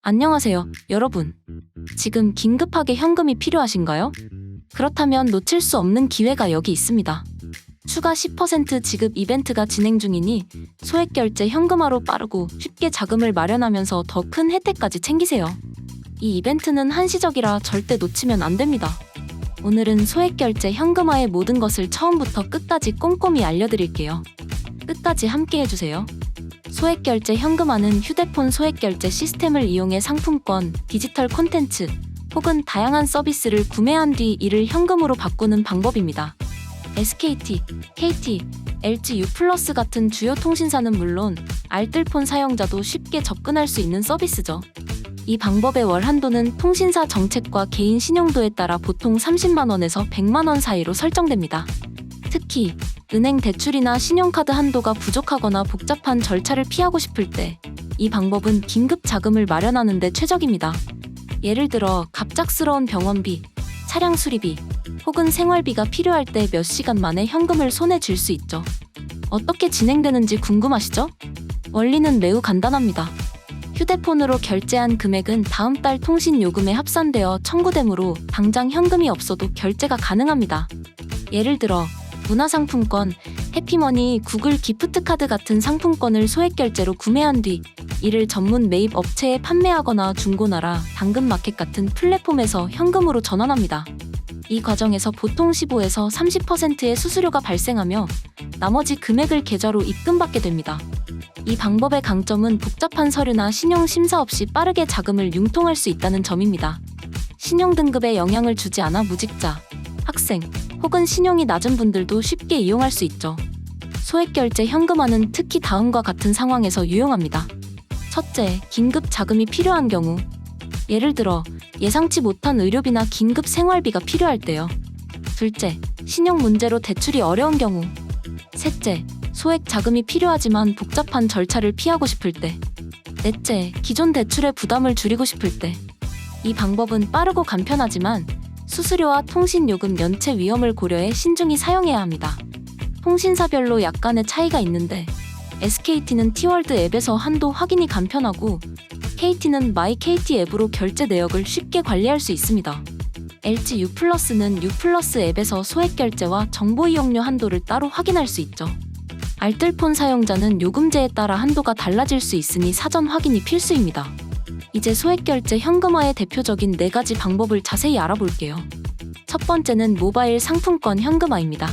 안녕하세요, 여러분. 지금 긴급하게 현금이 필요하신가요? 그렇다면 놓칠 수 없는 기회가 여기 있습니다. 추가 10% 지급 이벤트가 진행 중이니 소액 결제 현금화로 빠르고 쉽게 자금을 마련하면서 더 큰 혜택까지 챙기세요. 이 이벤트는 한시적이라 절대 놓치면 안 됩니다. 오늘은 소액 결제 현금화의 모든 것을 처음부터 끝까지 꼼꼼히 알려드릴게요. 끝까지 함께 해주세요. 소액 결제 현금화는 휴대폰 소액 결제 시스템을 이용해 상품권, 디지털 콘텐츠 혹은 다양한 서비스를 구매한 뒤 이를 현금으로 바꾸는 방법입니다. SKT, KT, LG U+ 같은 주요 통신사는 물론 알뜰폰 사용자도 쉽게 접근할 수 있는 서비스죠. 이 방법의 월 한도는 통신사 정책과 개인 신용도에 따라 보통 30만 원에서 100만 원 사이로 설정됩니다. 특히 은행 대출이나 신용카드 한도가 부족하거나 복잡한 절차를 피하고 싶을 때 이 방법은 긴급 자금을 마련하는 데 최적입니다. 예를 들어 갑작스러운 병원비, 차량 수리비, 혹은 생활비가 필요할 때 몇 시간 만에 현금을 손에 쥘 수 있죠. 어떻게 진행되는지 궁금하시죠? 원리는 매우 간단합니다. 휴대폰으로 결제한 금액은 다음 달 통신 요금에 합산되어 청구되므로 당장 현금이 없어도 결제가 가능합니다. 예를 들어 문화상품권, 해피머니, 구글 기프트카드 같은 상품권을 소액 결제로 구매한 뒤 이를 전문 매입 업체에 판매하거나 중고나라, 당근마켓 같은 플랫폼에서 현금으로 전환합니다. 이 과정에서 보통 15에서 30%의 수수료가 발생하며 나머지 금액을 계좌로 입금받게 됩니다. 이 방법의 강점은 복잡한 서류나 신용 심사 없이 빠르게 자금을 융통할 수 있다는 점입니다. 신용 등급에 영향을 주지 않아 무직자, 학생, 혹은 신용이 낮은 분들도 쉽게 이용할 수 있죠. 소액 결제 현금화는 특히 다음과 같은 상황에서 유용합니다. 첫째, 긴급 자금이 필요한 경우. 예를 들어 예상치 못한 의료비나 긴급 생활비가 필요할 때요. 둘째, 신용 문제로 대출이 어려운 경우. 셋째, 소액 자금이 필요하지만 복잡한 절차를 피하고 싶을 때. 넷째, 기존 대출의 부담을 줄이고 싶을 때. 이 방법은 빠르고 간편하지만 수수료와 통신요금 연체 위험을 고려해 신중히 사용해야 합니다. 통신사별로 약간의 차이가 있는데 SKT는 T월드 앱에서 한도 확인이 간편하고 KT는 마이 KT 앱으로 결제 내역을 쉽게 관리할 수 있습니다. LG U+는 U+ 앱에서 소액 결제와 정보 이용료 한도를 따로 확인할 수 있죠. 알뜰폰 사용자는 요금제에 따라 한도가 달라질 수 있으니 사전 확인이 필수입니다. 이제 소액 결제 현금화의 대표적인 4가지 방법을 자세히 알아볼게요. 첫 번째는 모바일 상품권 현금화입니다.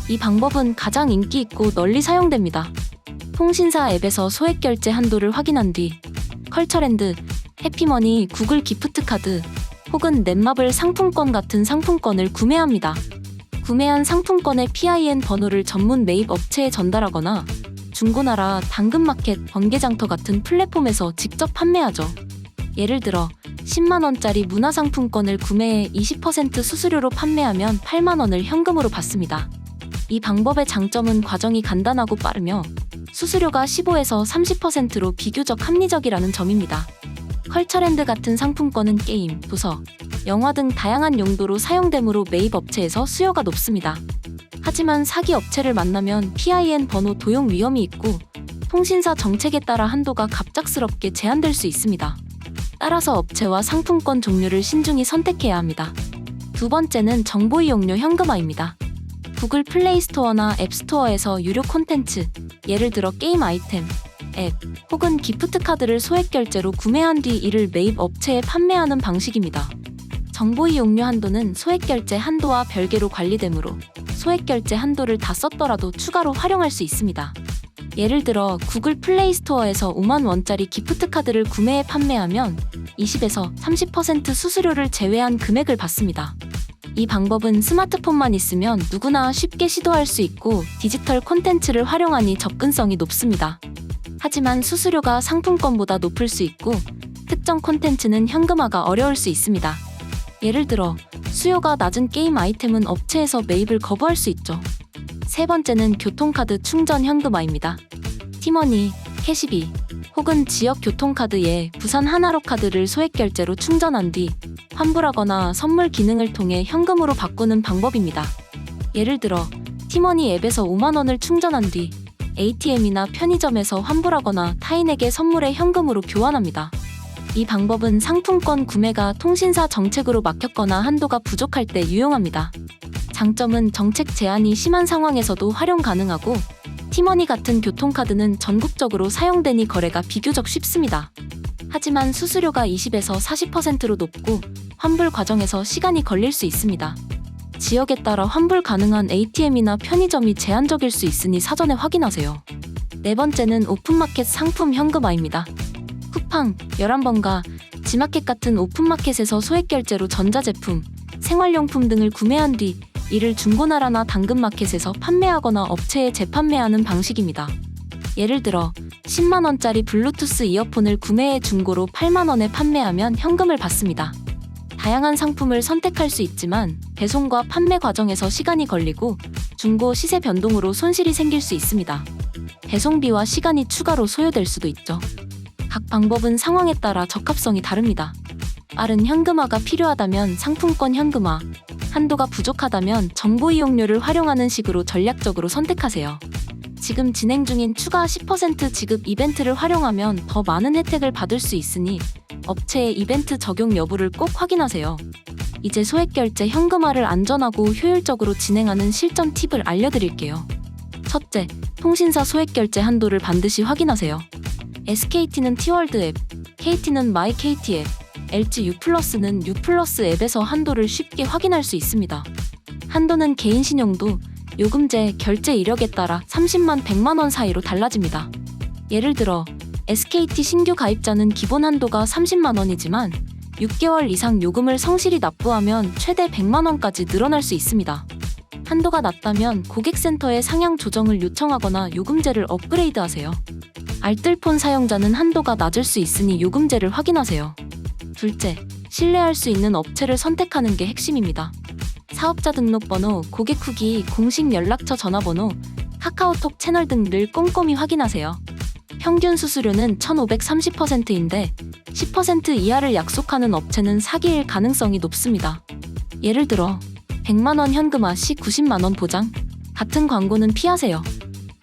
이 방법은 가장 인기 있고 널리 사용됩니다. 통신사 앱에서 소액 결제 한도를 확인한 뒤 컬처랜드, 해피머니, 구글 기프트카드 혹은 넷마블 상품권 같은 상품권을 구매합니다. 구매한 상품권의 PIN 번호를 전문 매입 업체에 전달하거나 중고나라, 당근마켓, 번개장터 같은 플랫폼에서 직접 판매하죠. 예를 들어 10만 원짜리 문화상품권을 구매해 20% 수수료로 판매하면 8만 원을 현금으로 받습니다. 이 방법의 장점은 과정이 간단하고 빠르며 수수료가 15에서 30%로 비교적 합리적이라는 점입니다. 컬처랜드 같은 상품권은 게임, 도서, 영화 등 다양한 용도로 사용되므로 매입 업체에서 수요가 높습니다. 하지만 사기 업체를 만나면 PIN 번호 도용 위험이 있고 통신사 정책에 따라 한도가 갑작스럽게 제한될 수 있습니다. 따라서 업체와 상품권 종류를 신중히 선택해야 합니다. 두 번째는 정보 이용료 현금화입니다. 구글 플레이 스토어나 앱 스토어에서 유료 콘텐츠, 예를 들어 게임 아이템, 앱, 혹은 기프트 카드를 소액 결제로 구매한 뒤 이를 매입 업체에 판매하는 방식입니다. 정보 이용료 한도는 소액 결제 한도와 별개로 관리되므로 소액 결제 한도를 다 썼더라도 추가로 활용할 수 있습니다. 예를 들어 구글 플레이 스토어에서 5만 원짜리 기프트 카드를 구매해 판매하면 20에서 30% 수수료를 제외한 금액을 받습니다. 이 방법은 스마트폰만 있으면 누구나 쉽게 시도할 수 있고 디지털 콘텐츠를 활용하니 접근성이 높습니다. 하지만 수수료가 상품권보다 높을 수 있고 특정 콘텐츠는 현금화가 어려울 수 있습니다. 예를 들어 수요가 낮은 게임 아이템은 업체에서 매입을 거부할 수 있죠. 세 번째는 교통카드 충전 현금화입니다. 티머니, 캐시비, 혹은 지역 교통카드에 부산 하나로카드를 소액 결제로 충전한 뒤 환불하거나 선물 기능을 통해 현금으로 바꾸는 방법입니다. 예를 들어 티머니 앱에서 5만 원을 충전한 뒤 ATM이나 편의점에서 환불하거나 타인에게 선물해 현금으로 교환합니다. 이 방법은 상품권 구매가 통신사 정책으로 막혔거나 한도가 부족할 때 유용합니다. 장점은 정책 제한이 심한 상황에서도 활용 가능하고 티머니 같은 교통카드는 전국적으로 사용되니 거래가 비교적 쉽습니다. 하지만 수수료가 20에서 40%로 높고 환불 과정에서 시간이 걸릴 수 있습니다. 지역에 따라 환불 가능한 ATM이나 편의점이 제한적일 수 있으니 사전에 확인하세요. 네 번째는 오픈마켓 상품 현금화입니다. 쿠팡, 11번가, 지마켓 같은 오픈마켓에서 소액결제로 전자제품, 생활용품 등을 구매한 뒤 이를 중고나라나 당근마켓에서 판매하거나 업체에 재판매하는 방식입니다. 예를 들어 10만원짜리 블루투스 이어폰을 구매해 중고로 8만원에 판매하면 현금을 받습니다. 다양한 상품을 선택할 수 있지만 배송과 판매 과정에서 시간이 걸리고 중고 시세 변동으로 손실이 생길 수 있습니다. 배송비와 시간이 추가로 소요될 수도 있죠. 각 방법은 상황에 따라 적합성이 다릅니다. 빠른 현금화가 필요하다면 상품권 현금화, 한도가 부족하다면 정보 이용료를 활용하는 식으로 전략적으로 선택하세요. 지금 진행 중인 추가 10% 지급 이벤트를 활용하면 더 많은 혜택을 받을 수 있으니 업체의 이벤트 적용 여부를 꼭 확인하세요. 이제 소액결제 현금화를 안전하고 효율적으로 진행하는 실전 팁을 알려드릴게요. 첫째, 통신사 소액결제 한도를 반드시 확인하세요. SKT는 T월드 앱, KT는 마이 KT 앱, LG U+는 U+ 앱에서 한도를 쉽게 확인할 수 있습니다. 한도는 개인 신용도, 요금제, 결제 이력에 따라 30만 100만 원 사이로 달라집니다. 예를 들어 SKT 신규 가입자는 기본 한도가 30만 원이지만 6개월 이상 요금을 성실히 납부하면 최대 100만 원까지 늘어날 수 있습니다. 한도가 낮다면 고객센터에 상향 조정을 요청하거나 요금제를 업그레이드하세요. 알뜰폰 사용자는 한도가 낮을 수 있으니 요금제를 확인하세요. 둘째, 신뢰할 수 있는 업체를 선택하는 게 핵심입니다. 사업자 등록번호, 고객 후기, 공식 연락처 전화번호, 카카오톡 채널 등을 꼼꼼히 확인하세요. 평균 수수료는 1,530%인데 10% 이하를 약속하는 업체는 사기일 가능성이 높습니다. 예를 들어 100만 원 현금화 시 90만 원 보장 같은 광고는 피하세요.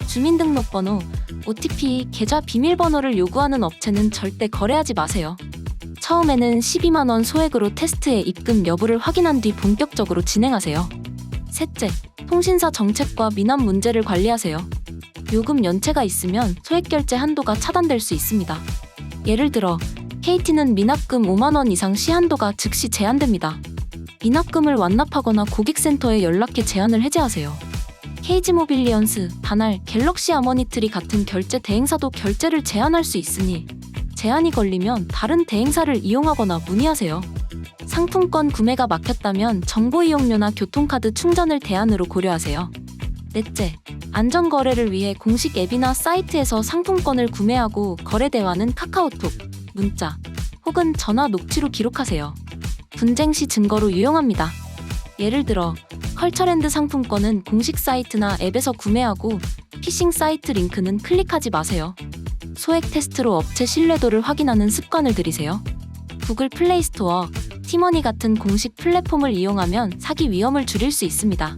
주민등록번호, OTP, 계좌 비밀번호를 요구하는 업체는 절대 거래하지 마세요. 처음에는 12만 원 소액으로 테스트해 입금 여부를 확인한 뒤 본격적으로 진행하세요. 셋째, 통신사 정책과 미납 문제를 관리하세요. 요금 연체가 있으면 소액결제 한도가 차단될 수 있습니다. 예를 들어 KT는 미납금 5만 원 이상 시 한도가 즉시 제한됩니다. 미납금을 완납하거나 고객센터에 연락해 제한을 해제하세요. KG모빌리언스, 다날, 갤럭시 아머니트리 같은 결제 대행사도 결제를 제한할 수 있으니 제한이 걸리면 다른 대행사를 이용하거나 문의하세요. 상품권 구매가 막혔다면 정보 이용료나 교통카드 충전을 대안으로 고려하세요. 넷째, 안전거래를 위해 공식 앱이나 사이트에서 상품권을 구매하고 거래 대화는 카카오톡, 문자 혹은 전화 녹취로 기록하세요. 분쟁 시 증거로 유용합니다. 예를 들어 컬처랜드 상품권은 공식 사이트나 앱에서 구매하고 피싱 사이트 링크는 클릭하지 마세요. 소액 테스트로 업체 신뢰도를 확인하는 습관을 들이세요. 구글 플레이 스토어, 티머니 같은 공식 플랫폼을 이용하면 사기 위험을 줄일 수 있습니다.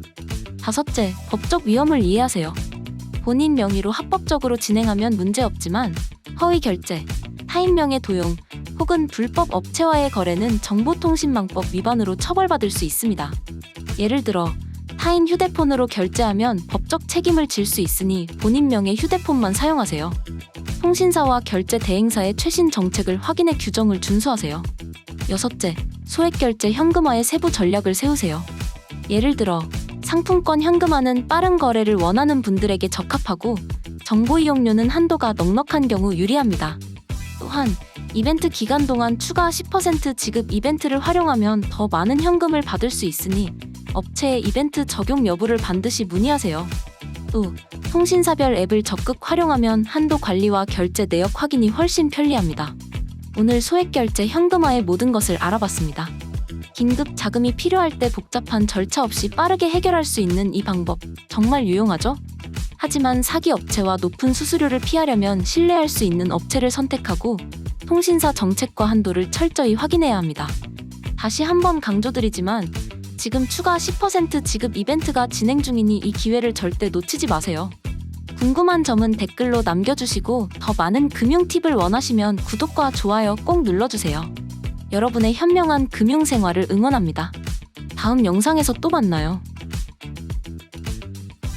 다섯째, 법적 위험을 이해하세요. 본인 명의로 합법적으로 진행하면 문제없지만 허위 결제, 타인 명의 도용 혹은 불법 업체와의 거래는 정보통신망법 위반으로 처벌받을 수 있습니다. 예를 들어 타인 휴대폰으로 결제하면 법적 책임을 질 수 있으니 본인 명의 휴대폰만 사용하세요. 통신사와 결제 대행사의 최신 정책을 확인해 규정을 준수하세요. 여섯째, 소액결제 현금화의 세부 전략을 세우세요. 예를 들어 상품권 현금화는 빠른 거래를 원하는 분들에게 적합하고 정보 이용료는 한도가 넉넉한 경우 유리합니다. 또한 이벤트 기간 동안 추가 10% 지급 이벤트를 활용하면 더 많은 현금을 받을 수 있으니 업체의 이벤트 적용 여부를 반드시 문의하세요. 또 통신사별 앱을 적극 활용하면 한도 관리와 결제 내역 확인이 훨씬 편리합니다. 오늘 소액결제 현금화의 모든 것을 알아봤습니다. 긴급 자금이 필요할 때 복잡한 절차 없이 빠르게 해결할 수 있는 이 방법 정말 유용하죠? 하지만 사기 업체와 높은 수수료를 피하려면 신뢰할 수 있는 업체를 선택하고 통신사 정책과 한도를 철저히 확인해야 합니다. 다시 한번 강조드리지만 지금 추가 10% 지급 이벤트가 진행 중이니 이 기회를 절대 놓치지 마세요. 궁금한 점은 댓글로 남겨주시고 더 많은 금융 팁을 원하시면 구독과 좋아요 꼭 눌러주세요. 여러분의 현명한 금융생활을 응원합니다. 다음 영상에서 또 만나요.